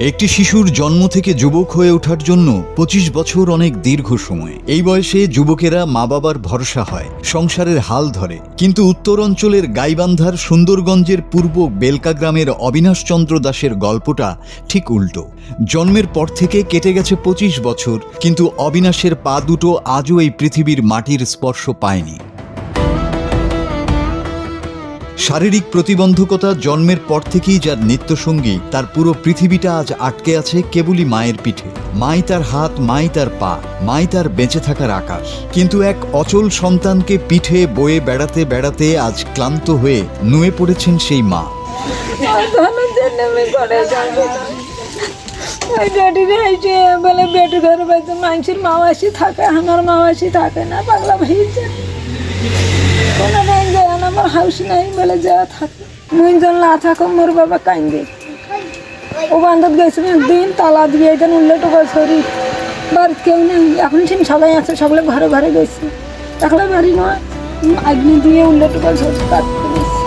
একটি শিশুর জন্ম থেকে যুবক হয়ে ওঠার জন্য ২৫ বছর অনেক দীর্ঘ সময়। এই বয়সে যুবকেরা মা বাবার ভরসা হয়, সংসারের হাল ধরে। কিন্তু উত্তর অঞ্চলের গাইবান্ধার সুন্দরগঞ্জের পূর্ব বেলকা গ্রামের অবিনাশ চন্দ্র দাসের গল্পটা ঠিক উল্টো। জন্মের পর থেকে কেটে গেছে ২৫ বছর, কিন্তু অবিনাশের পা দুটো আজও এই পৃথিবীর মাটির স্পর্শ পায়নি। শারীরিক প্রতিবন্ধকতা জন্মের পর থেকেই যার নিত্যসঙ্গী, তার পুরো পৃথিবীটা আজ আটকে আছে কেবলই মায়ের পিঠে। মাই তার হাত, মাই তার পা, মাই তার বেঁচে থাকার আকাশ। কিন্তু এক অচল সন্তানকে পিঠে বয়ে বেড়াতে বেড়াতে আজ ক্লান্ত হয়ে নুয়ে পড়েছেন সেই মা। মানুষের মাওয়াসি থাকে, আমার মাওয়াসি থাকে না, পাগলা ভাই আমার হাউস নাই বলে যা থাকে। মুইজন না থাকো মোর বাবা কান্দে। ও বান্ধব গেছিল একদিন তালা দিয়ে একদিন উল্লেট বছরই বাড়িতে কেউ নেই। এখন ঠিক সবাই আছে, সকলে ঘরে ঘরে গেছে। একলা বাড়ি নয়, আগ্নি দিয়ে উল্লেট বছর কাটতে গেছে।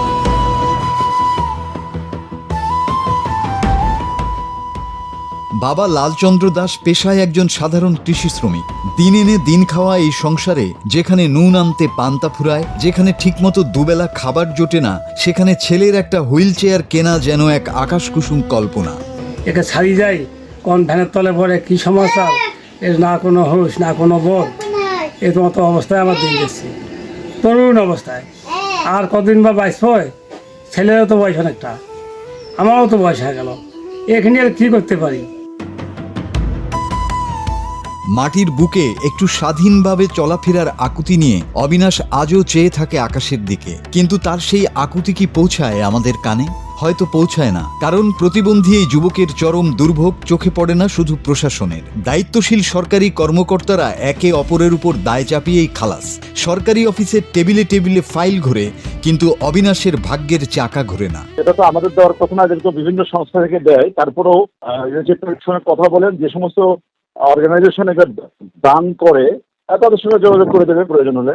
বাবা লালচন্দ্র দাস পেশায় একজন সাধারণ কৃষি শ্রমিক। দিন এনে দিন খাওয়া এই সংসারে যেখানে নুন আনতে পান্তা ফুরায়, যেখানে ঠিকমতো দুবেলা খাবার জোটে না, সেখানে ছেলের একটা হুইল চেয়ার কেনা যেন এক আকাশকুসুম কল্পনা। একে ছাড়ি যাই কোন ভ্যানের তলে পড়ে কি সমস্যা, এর না কোনো হুঁশ না কোনো বোধ, এর মতো অবস্থায় আমার দিন যাচ্ছে, তরুণ অবস্থায়। আর কদিন বা বাইশ হয়, ছেলেরও তো বয়স অনেকটা, আমারও তো বয়স হয়ে গেল, এখানে আর কী করতে পারি। মাটির বুকে একটু স্বাধীনভাবে চলাফেরার আকুতি নিয়ে অবিনাশ আজও চেয়ে থাকে আকাশের দিকে। কিন্তু তার সেই আকুতি কি পৌঁছায় আমাদের কানে? হয়তো পৌঁছায় না, কারণ প্রতিবন্ধী এই যুবকের চরম দুর্ভোগ চোখে পড়ে না শুধু প্রশাসনের। দায়িত্বশীল সরকারি কর্মকর্তারা একে অপরের উপর দায় চাপিয়েই খালাস। সরকারি অফিসের টেবিলে টেবিলে ফাইল ঘুরে, কিন্তু অবিনাশের ভাগ্যের চাকা ঘুরে না। এটা তো আমাদের দেওয়ার কথা না, যেহেতু বিভিন্ন সংস্থা থেকে দেয়। তারপরেও যে কথা বলেন, যে সমস্ত অর্গানাইজেশন এটা দান করে তাদের সঙ্গে যোগাযোগ করে দেবে প্রয়োজন হলে।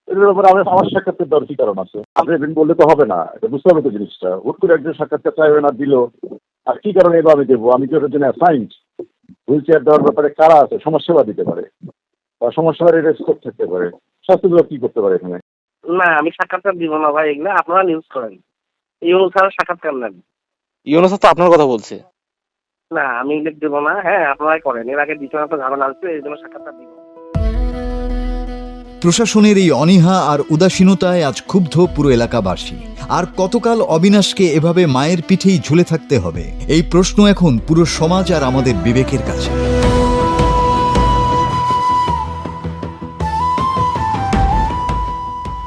এটার ব্যাপারে আমার সাক্ষাৎকার দেওয়ার কি কারণ আছে? আপনি বললে তো হবে না, এটা বুঝতে হবে তো জিনিসটা। হুট করে একজন সাক্ষাৎকার চাইবে না, দিল, আর কি কারণে এবার আমি দেবো? আমি কি ওটার জন্য অ্যাসাইন্ড? হুইল চেয়ার দেওয়ার ব্যাপারে কারা আছে? সমাজসেবা দিতে পারে, বা সমাজসেবার এটা স্কোপ থাকতে পারে। স্বাস্থ্য বিভাগ কি করতে পারে এখানে? না, আমি সাক্ষাৎকার দিব না ভাই, এগুলো আপনারা নিউজ করেন। ইউনুস স্যার সাক্ষাৎকার নেন। ইউনুস তো আপনার কথা বলছে। না, আমি দেবো না। হ্যাঁ, আপনারাই করেন। এর আগে দ্বিতীয় একটা ঝামেলা আসছে, এই জন্য সাক্ষাৎকার দিব। প্রশাসনের এই অনীহা আর উদাসীনতায় আজ ক্ষুব্ধ পুরো এলাকাবাসী। আর কতকাল অবিনাশকে এভাবে মায়ের পিঠেই ঝুলে থাকতে হবে? এই প্রশ্ন এখন পুরো সমাজ আর আমাদের বিবেকের কাছে।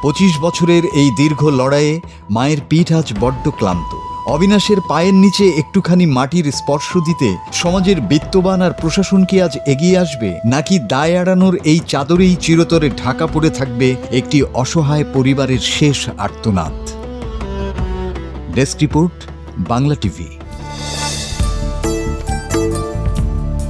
২৫ বছরের এই দীর্ঘ লড়াইয়ে মায়ের পিঠ আজ বড্ড ক্লান্ত। অবিনাশের পায়ের নিচে একটুখানি মাটির স্পর্শ দিতে সমাজের বিত্তবান আর প্রশাসন কি আজ এগিয়ে আসবে, নাকি দায় এড়ানোর এই চাদরেই চিরতরে ঢাকা পড়ে থাকবে একটি অসহায় পরিবারের শেষ আর্তনাদ? Desk report, Bangla TV.